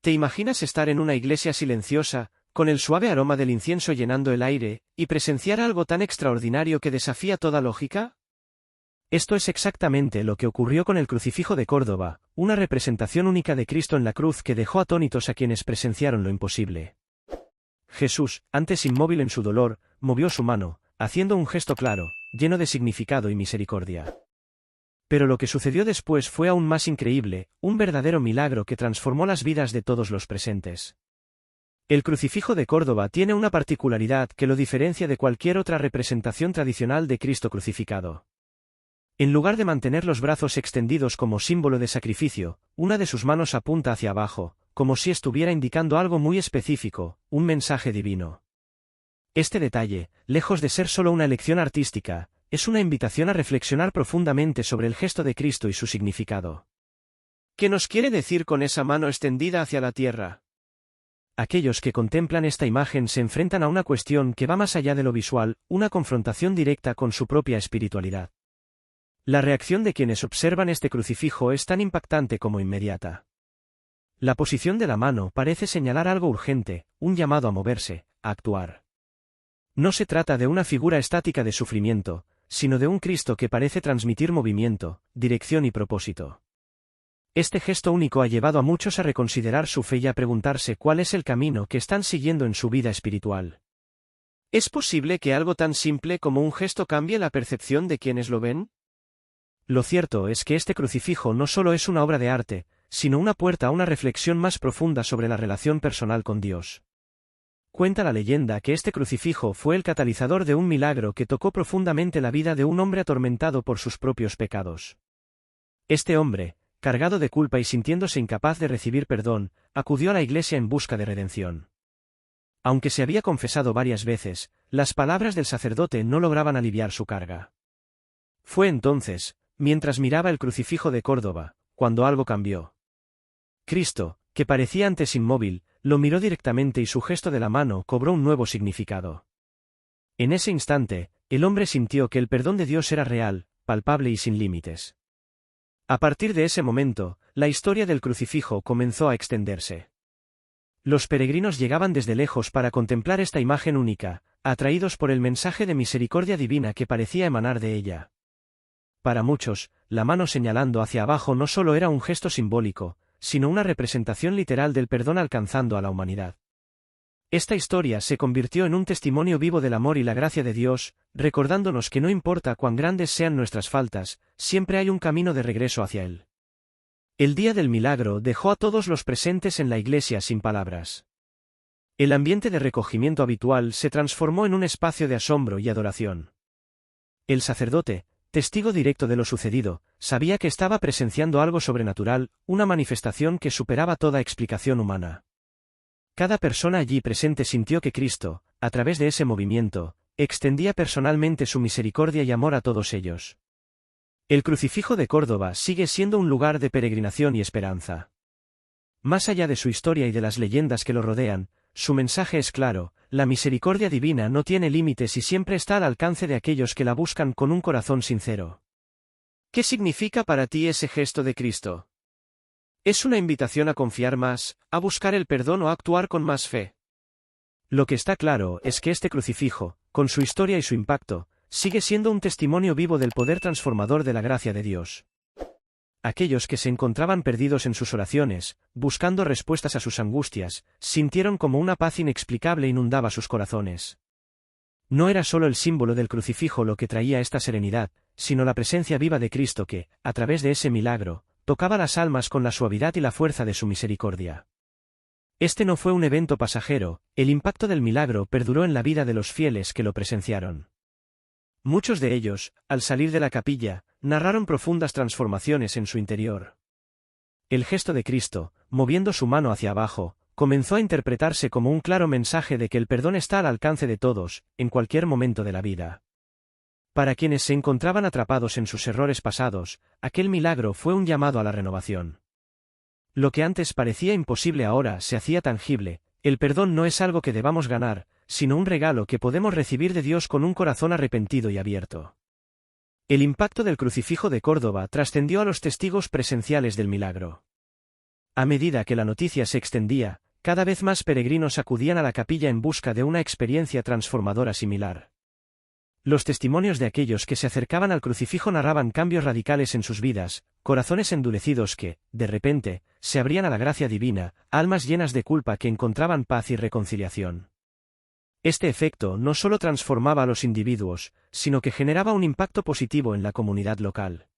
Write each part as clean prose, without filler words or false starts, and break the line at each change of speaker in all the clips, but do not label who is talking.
¿Te imaginas estar en una iglesia silenciosa, con el suave aroma del incienso llenando el aire, y presenciar algo tan extraordinario que desafía toda lógica? Esto es exactamente lo que ocurrió con el Crucifijo de Córdoba, una representación única de Cristo en la cruz que dejó atónitos a quienes presenciaron lo imposible. Jesús, antes inmóvil en su dolor, movió su mano, haciendo un gesto claro, lleno de significado y misericordia. Pero lo que sucedió después fue aún más increíble, un verdadero milagro que transformó las vidas de todos los presentes. El Crucifijo de Córdoba tiene una particularidad que lo diferencia de cualquier otra representación tradicional de Cristo crucificado. En lugar de mantener los brazos extendidos como símbolo de sacrificio, una de sus manos apunta hacia abajo, como si estuviera indicando algo muy específico, un mensaje divino. Este detalle, lejos de ser solo una elección artística, es una invitación a reflexionar profundamente sobre el gesto de Cristo y su significado. ¿Qué nos quiere decir con esa mano extendida hacia la tierra? Aquellos que contemplan esta imagen se enfrentan a una cuestión que va más allá de lo visual, una confrontación directa con su propia espiritualidad. La reacción de quienes observan este crucifijo es tan impactante como inmediata. La posición de la mano parece señalar algo urgente, un llamado a moverse, a actuar. No se trata de una figura estática de sufrimiento, sino de un Cristo que parece transmitir movimiento, dirección y propósito. Este gesto único ha llevado a muchos a reconsiderar su fe y a preguntarse cuál es el camino que están siguiendo en su vida espiritual. ¿Es posible que algo tan simple como un gesto cambie la percepción de quienes lo ven? Lo cierto es que este crucifijo no solo es una obra de arte, sino una puerta a una reflexión más profunda sobre la relación personal con Dios. Cuenta la leyenda que este crucifijo fue el catalizador de un milagro que tocó profundamente la vida de un hombre atormentado por sus propios pecados. Este hombre, cargado de culpa y sintiéndose incapaz de recibir perdón, acudió a la iglesia en busca de redención. Aunque se había confesado varias veces, las palabras del sacerdote no lograban aliviar su carga. Fue entonces, mientras miraba el Crucifijo de Córdoba, cuando algo cambió. Cristo, que parecía antes inmóvil, lo miró directamente y su gesto de la mano cobró un nuevo significado. En ese instante, el hombre sintió que el perdón de Dios era real, palpable y sin límites. A partir de ese momento, la historia del crucifijo comenzó a extenderse. Los peregrinos llegaban desde lejos para contemplar esta imagen única, atraídos por el mensaje de misericordia divina que parecía emanar de ella. Para muchos, la mano señalando hacia abajo no solo era un gesto simbólico, sino una representación literal del perdón alcanzando a la humanidad. Esta historia se convirtió en un testimonio vivo del amor y la gracia de Dios, recordándonos que no importa cuán grandes sean nuestras faltas, siempre hay un camino de regreso hacia Él. El día del milagro dejó a todos los presentes en la iglesia sin palabras. El ambiente de recogimiento habitual se transformó en un espacio de asombro y adoración. El sacerdote, testigo directo de lo sucedido, sabía que estaba presenciando algo sobrenatural, una manifestación que superaba toda explicación humana. Cada persona allí presente sintió que Cristo, a través de ese movimiento, extendía personalmente su misericordia y amor a todos ellos. El Crucifijo de Córdoba sigue siendo un lugar de peregrinación y esperanza. Más allá de su historia y de las leyendas que lo rodean, su mensaje es claro: la misericordia divina no tiene límites y siempre está al alcance de aquellos que la buscan con un corazón sincero. ¿Qué significa para ti ese gesto de Cristo? ¿Es una invitación a confiar más, a buscar el perdón o a actuar con más fe? Lo que está claro es que este crucifijo, con su historia y su impacto, sigue siendo un testimonio vivo del poder transformador de la gracia de Dios. Aquellos que se encontraban perdidos en sus oraciones, buscando respuestas a sus angustias, sintieron como una paz inexplicable inundaba sus corazones. No era solo el símbolo del crucifijo lo que traía esta serenidad, sino la presencia viva de Cristo que, a través de ese milagro, tocaba las almas con la suavidad y la fuerza de su misericordia. Este no fue un evento pasajero, el impacto del milagro perduró en la vida de los fieles que lo presenciaron. Muchos de ellos, al salir de la capilla, narraron profundas transformaciones en su interior. El gesto de Cristo, moviendo su mano hacia abajo, comenzó a interpretarse como un claro mensaje de que el perdón está al alcance de todos, en cualquier momento de la vida. Para quienes se encontraban atrapados en sus errores pasados, aquel milagro fue un llamado a la renovación. Lo que antes parecía imposible ahora se hacía tangible. El perdón no es algo que debamos ganar, sino un regalo que podemos recibir de Dios con un corazón arrepentido y abierto. El impacto del Crucifijo de Córdoba trascendió a los testigos presenciales del milagro. A medida que la noticia se extendía, cada vez más peregrinos acudían a la capilla en busca de una experiencia transformadora similar. Los testimonios de aquellos que se acercaban al crucifijo narraban cambios radicales en sus vidas, corazones endurecidos que, de repente, se abrían a la gracia divina, almas llenas de culpa que encontraban paz y reconciliación. Este efecto no solo transformaba a los individuos, sino que generaba un impacto positivo en la comunidad local.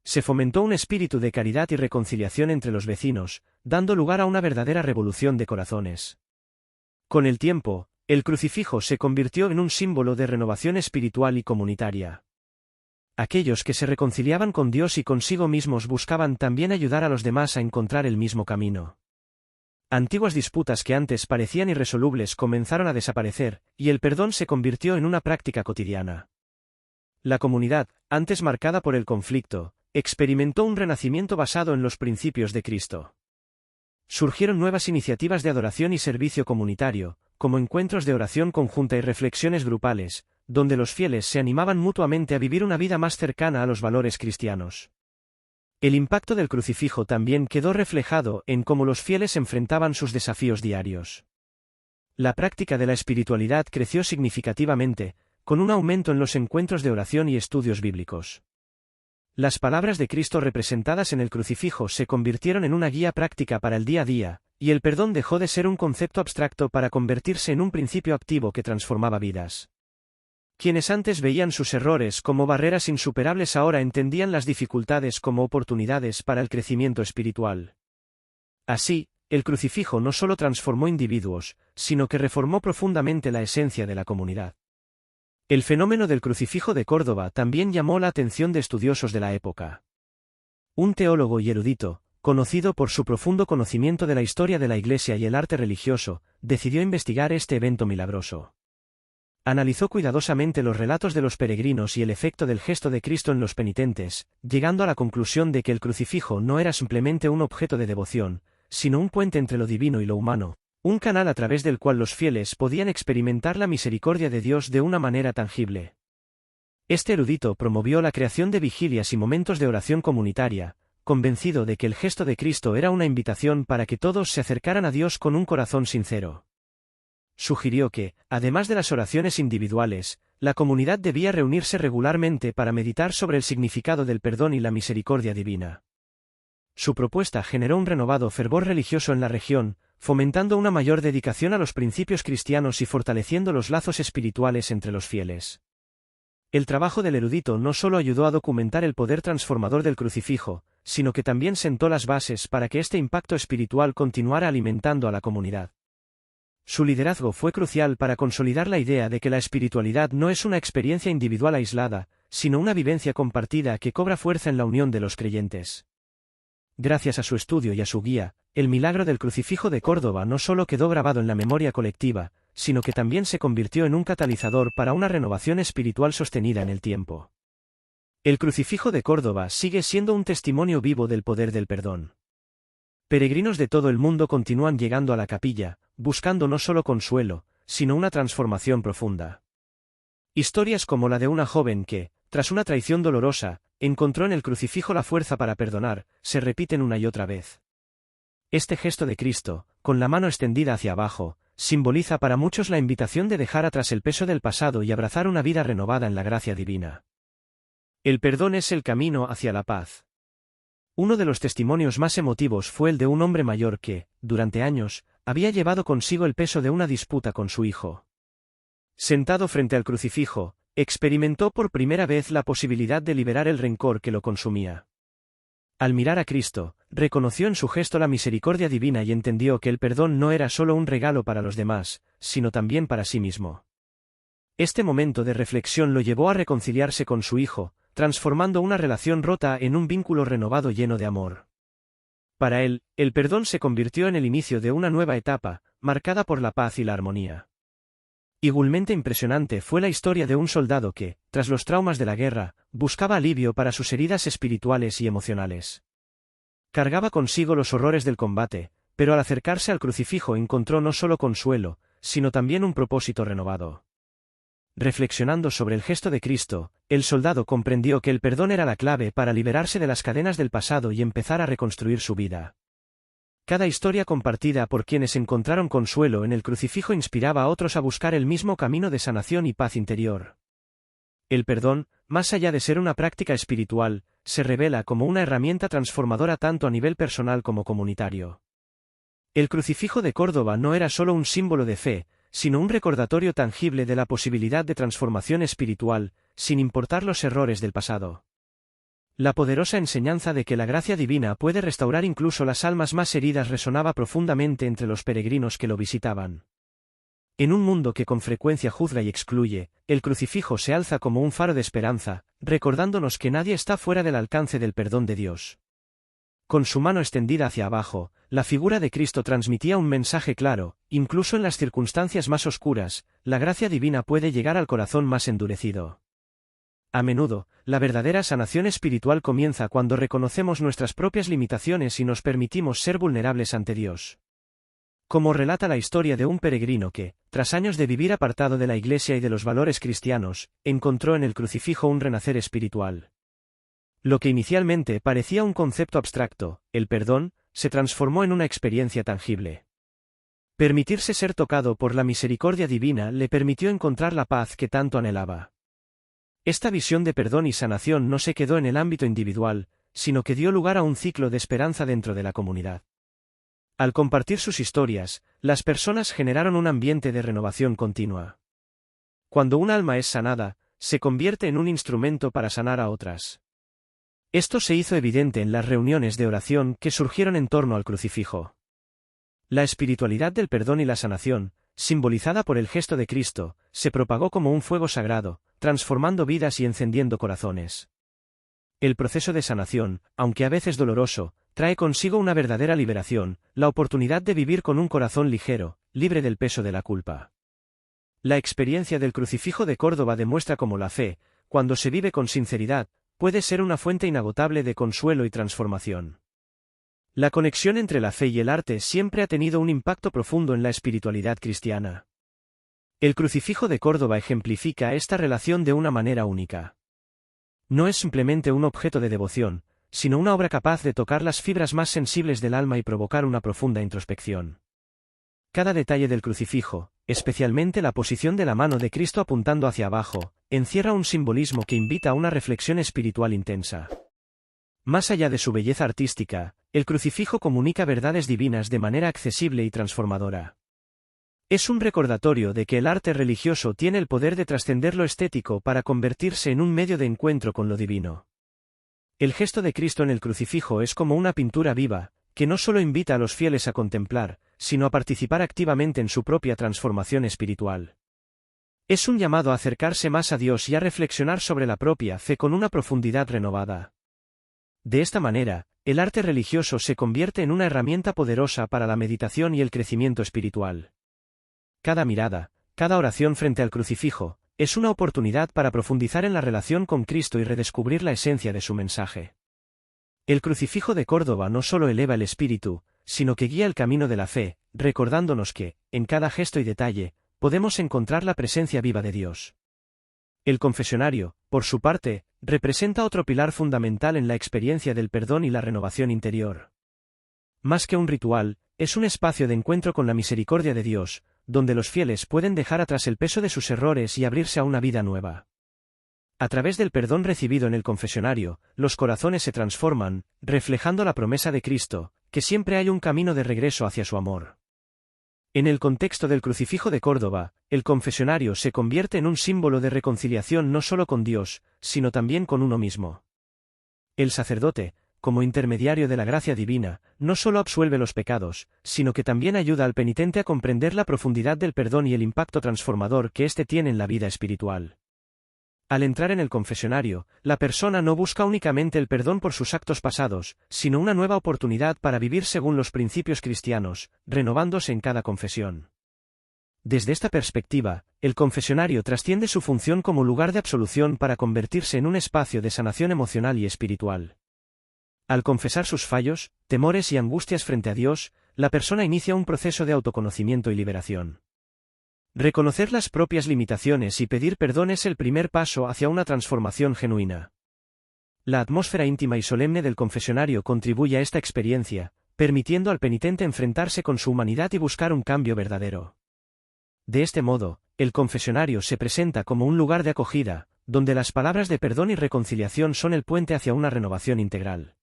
Se fomentó un espíritu de caridad y reconciliación entre los vecinos, dando lugar a una verdadera revolución de corazones. Con el tiempo, el crucifijo se convirtió en un símbolo de renovación espiritual y comunitaria. Aquellos que se reconciliaban con Dios y consigo mismos buscaban también ayudar a los demás a encontrar el mismo camino. Antiguas disputas que antes parecían irresolubles comenzaron a desaparecer, y el perdón se convirtió en una práctica cotidiana. La comunidad, antes marcada por el conflicto, experimentó un renacimiento basado en los principios de Cristo. Surgieron nuevas iniciativas de adoración y servicio comunitario, como encuentros de oración conjunta y reflexiones grupales, donde los fieles se animaban mutuamente a vivir una vida más cercana a los valores cristianos. El impacto del crucifijo también quedó reflejado en cómo los fieles enfrentaban sus desafíos diarios. La práctica de la espiritualidad creció significativamente, con un aumento en los encuentros de oración y estudios bíblicos. Las palabras de Cristo representadas en el crucifijo se convirtieron en una guía práctica para el día a día, y el perdón dejó de ser un concepto abstracto para convertirse en un principio activo que transformaba vidas. Quienes antes veían sus errores como barreras insuperables ahora entendían las dificultades como oportunidades para el crecimiento espiritual. Así, el crucifijo no solo transformó individuos, sino que reformó profundamente la esencia de la comunidad. El fenómeno del crucifijo de Córdoba también llamó la atención de estudiosos de la época. Un teólogo y erudito, conocido por su profundo conocimiento de la historia de la Iglesia y el arte religioso, decidió investigar este evento milagroso. Analizó cuidadosamente los relatos de los peregrinos y el efecto del gesto de Cristo en los penitentes, llegando a la conclusión de que el crucifijo no era simplemente un objeto de devoción, sino un puente entre lo divino y lo humano, un canal a través del cual los fieles podían experimentar la misericordia de Dios de una manera tangible. Este erudito promovió la creación de vigilias y momentos de oración comunitaria, convencido de que el gesto de Cristo era una invitación para que todos se acercaran a Dios con un corazón sincero. Sugirió que, además de las oraciones individuales, la comunidad debía reunirse regularmente para meditar sobre el significado del perdón y la misericordia divina. Su propuesta generó un renovado fervor religioso en la región, fomentando una mayor dedicación a los principios cristianos y fortaleciendo los lazos espirituales entre los fieles. El trabajo del erudito no solo ayudó a documentar el poder transformador del crucifijo, sino que también sentó las bases para que este impacto espiritual continuara alimentando a la comunidad. Su liderazgo fue crucial para consolidar la idea de que la espiritualidad no es una experiencia individual aislada, sino una vivencia compartida que cobra fuerza en la unión de los creyentes. Gracias a su estudio y a su guía, el milagro del crucifijo de Córdoba no solo quedó grabado en la memoria colectiva, sino que también se convirtió en un catalizador para una renovación espiritual sostenida en el tiempo. El crucifijo de Córdoba sigue siendo un testimonio vivo del poder del perdón. Peregrinos de todo el mundo continúan llegando a la capilla, buscando no solo consuelo, sino una transformación profunda. Historias como la de una joven que, tras una traición dolorosa, encontró en el crucifijo la fuerza para perdonar, se repiten una y otra vez. Este gesto de Cristo, con la mano extendida hacia abajo, simboliza para muchos la invitación de dejar atrás el peso del pasado y abrazar una vida renovada en la gracia divina. El perdón es el camino hacia la paz. Uno de los testimonios más emotivos fue el de un hombre mayor que, durante años, había llevado consigo el peso de una disputa con su hijo. Sentado frente al crucifijo, experimentó por primera vez la posibilidad de liberar el rencor que lo consumía. Al mirar a Cristo, reconoció en su gesto la misericordia divina y entendió que el perdón no era solo un regalo para los demás, sino también para sí mismo. Este momento de reflexión lo llevó a reconciliarse con su hijo, transformando una relación rota en un vínculo renovado lleno de amor. Para él, el perdón se convirtió en el inicio de una nueva etapa, marcada por la paz y la armonía. Igualmente impresionante fue la historia de un soldado que, tras los traumas de la guerra, buscaba alivio para sus heridas espirituales y emocionales. Cargaba consigo los horrores del combate, pero al acercarse al crucifijo encontró no solo consuelo, sino también un propósito renovado. Reflexionando sobre el gesto de Cristo, el soldado comprendió que el perdón era la clave para liberarse de las cadenas del pasado y empezar a reconstruir su vida. Cada historia compartida por quienes encontraron consuelo en el crucifijo inspiraba a otros a buscar el mismo camino de sanación y paz interior. El perdón, más allá de ser una práctica espiritual, se revela como una herramienta transformadora tanto a nivel personal como comunitario. El crucifijo de Córdoba no era solo un símbolo de fe, sino un recordatorio tangible de la posibilidad de transformación espiritual, sin importar los errores del pasado. La poderosa enseñanza de que la gracia divina puede restaurar incluso las almas más heridas resonaba profundamente entre los peregrinos que lo visitaban. En un mundo que con frecuencia juzga y excluye, el crucifijo se alza como un faro de esperanza, recordándonos que nadie está fuera del alcance del perdón de Dios. Con su mano extendida hacia abajo, la figura de Cristo transmitía un mensaje claro: incluso en las circunstancias más oscuras, la gracia divina puede llegar al corazón más endurecido. A menudo, la verdadera sanación espiritual comienza cuando reconocemos nuestras propias limitaciones y nos permitimos ser vulnerables ante Dios. Como relata la historia de un peregrino que, tras años de vivir apartado de la Iglesia y de los valores cristianos, encontró en el crucifijo un renacer espiritual. Lo que inicialmente parecía un concepto abstracto, el perdón, se transformó en una experiencia tangible. Permitirse ser tocado por la misericordia divina le permitió encontrar la paz que tanto anhelaba. Esta visión de perdón y sanación no se quedó en el ámbito individual, sino que dio lugar a un ciclo de esperanza dentro de la comunidad. Al compartir sus historias, las personas generaron un ambiente de renovación continua. Cuando un alma es sanada, se convierte en un instrumento para sanar a otras. Esto se hizo evidente en las reuniones de oración que surgieron en torno al crucifijo. La espiritualidad del perdón y la sanación, simbolizada por el gesto de Cristo, se propagó como un fuego sagrado, transformando vidas y encendiendo corazones. El proceso de sanación, aunque a veces doloroso, trae consigo una verdadera liberación, la oportunidad de vivir con un corazón ligero, libre del peso de la culpa. La experiencia del crucifijo de Córdoba demuestra cómo la fe, cuando se vive con sinceridad, puede ser una fuente inagotable de consuelo y transformación. La conexión entre la fe y el arte siempre ha tenido un impacto profundo en la espiritualidad cristiana. El crucifijo de Córdoba ejemplifica esta relación de una manera única. No es simplemente un objeto de devoción, sino una obra capaz de tocar las fibras más sensibles del alma y provocar una profunda introspección. Cada detalle del crucifijo, especialmente la posición de la mano de Cristo apuntando hacia abajo, encierra un simbolismo que invita a una reflexión espiritual intensa. Más allá de su belleza artística, el crucifijo comunica verdades divinas de manera accesible y transformadora. Es un recordatorio de que el arte religioso tiene el poder de trascender lo estético para convertirse en un medio de encuentro con lo divino. El gesto de Cristo en el crucifijo es como una pintura viva, que no solo invita a los fieles a contemplar, sino a participar activamente en su propia transformación espiritual. Es un llamado a acercarse más a Dios y a reflexionar sobre la propia fe con una profundidad renovada. De esta manera, el arte religioso se convierte en una herramienta poderosa para la meditación y el crecimiento espiritual. Cada mirada, cada oración frente al crucifijo, es una oportunidad para profundizar en la relación con Cristo y redescubrir la esencia de su mensaje. El crucifijo de Córdoba no solo eleva el espíritu, sino que guía el camino de la fe, recordándonos que, en cada gesto y detalle, podemos encontrar la presencia viva de Dios. El confesionario, por su parte, representa otro pilar fundamental en la experiencia del perdón y la renovación interior. Más que un ritual, es un espacio de encuentro con la misericordia de Dios, donde los fieles pueden dejar atrás el peso de sus errores y abrirse a una vida nueva. A través del perdón recibido en el confesionario, los corazones se transforman, reflejando la promesa de Cristo, que siempre hay un camino de regreso hacia su amor. En el contexto del crucifijo de Córdoba, el confesionario se convierte en un símbolo de reconciliación no solo con Dios, sino también con uno mismo. El sacerdote, como intermediario de la gracia divina, no solo absuelve los pecados, sino que también ayuda al penitente a comprender la profundidad del perdón y el impacto transformador que éste tiene en la vida espiritual. Al entrar en el confesionario, la persona no busca únicamente el perdón por sus actos pasados, sino una nueva oportunidad para vivir según los principios cristianos, renovándose en cada confesión. Desde esta perspectiva, el confesionario trasciende su función como lugar de absolución para convertirse en un espacio de sanación emocional y espiritual. Al confesar sus fallos, temores y angustias frente a Dios, la persona inicia un proceso de autoconocimiento y liberación. Reconocer las propias limitaciones y pedir perdón es el primer paso hacia una transformación genuina. La atmósfera íntima y solemne del confesionario contribuye a esta experiencia, permitiendo al penitente enfrentarse con su humanidad y buscar un cambio verdadero. De este modo, el confesionario se presenta como un lugar de acogida, donde las palabras de perdón y reconciliación son el puente hacia una renovación integral.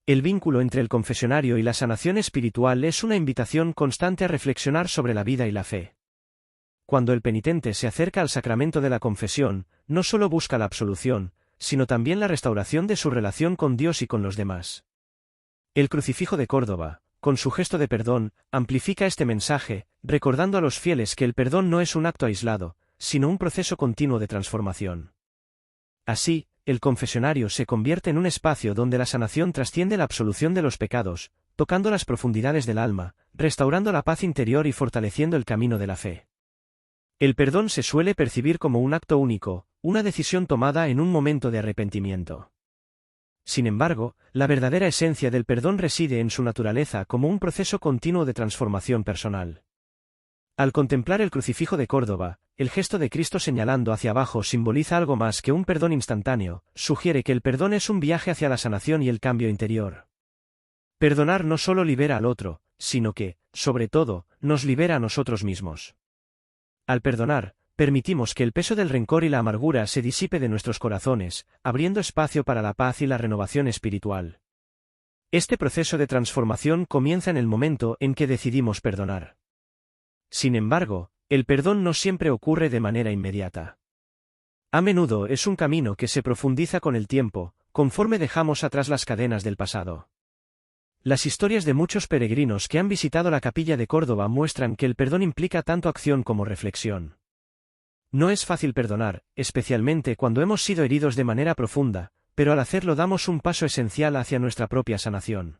El vínculo entre el confesionario y la sanación espiritual es una invitación constante a reflexionar sobre la vida y la fe. Cuando el penitente se acerca al sacramento de la confesión, no solo busca la absolución, sino también la restauración de su relación con Dios y con los demás. El Crucifijo de Córdoba, con su gesto de perdón, amplifica este mensaje, recordando a los fieles que el perdón no es un acto aislado, sino un proceso continuo de transformación. Así, el confesionario se convierte en un espacio donde la sanación trasciende la absolución de los pecados, tocando las profundidades del alma, restaurando la paz interior y fortaleciendo el camino de la fe. El perdón se suele percibir como un acto único, una decisión tomada en un momento de arrepentimiento. Sin embargo, la verdadera esencia del perdón reside en su naturaleza como un proceso continuo de transformación personal. Al contemplar el Crucifijo de Córdoba, el gesto de Cristo señalando hacia abajo simboliza algo más que un perdón instantáneo, sugiere que el perdón es un viaje hacia la sanación y el cambio interior. Perdonar no solo libera al otro, sino que, sobre todo, nos libera a nosotros mismos. Al perdonar, permitimos que el peso del rencor y la amargura se disipe de nuestros corazones, abriendo espacio para la paz y la renovación espiritual. Este proceso de transformación comienza en el momento en que decidimos perdonar. Sin embargo, el perdón no siempre ocurre de manera inmediata. A menudo es un camino que se profundiza con el tiempo, conforme dejamos atrás las cadenas del pasado. Las historias de muchos peregrinos que han visitado la capilla de Córdoba muestran que el perdón implica tanto acción como reflexión. No es fácil perdonar, especialmente cuando hemos sido heridos de manera profunda, pero al hacerlo damos un paso esencial hacia nuestra propia sanación.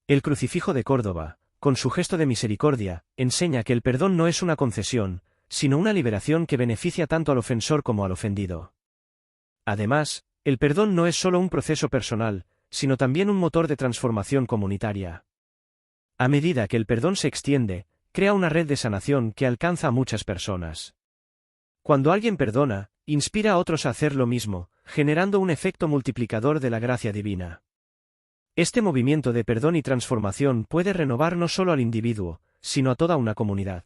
El Crucifijo de Córdoba, con su gesto de misericordia, enseña que el perdón no es una concesión, sino una liberación que beneficia tanto al ofensor como al ofendido. Además, el perdón no es solo un proceso personal, sino también un motor de transformación comunitaria. A medida que el perdón se extiende, crea una red de sanación que alcanza a muchas personas. Cuando alguien perdona, inspira a otros a hacer lo mismo, generando un efecto multiplicador de la gracia divina. Este movimiento de perdón y transformación puede renovar no solo al individuo, sino a toda una comunidad.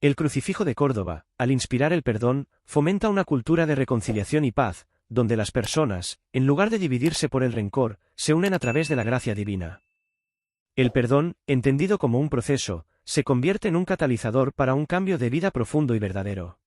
El Crucifijo de Córdoba, al inspirar el perdón, fomenta una cultura de reconciliación y paz, donde las personas, en lugar de dividirse por el rencor, se unen a través de la gracia divina. El perdón, entendido como un proceso, se convierte en un catalizador para un cambio de vida profundo y verdadero.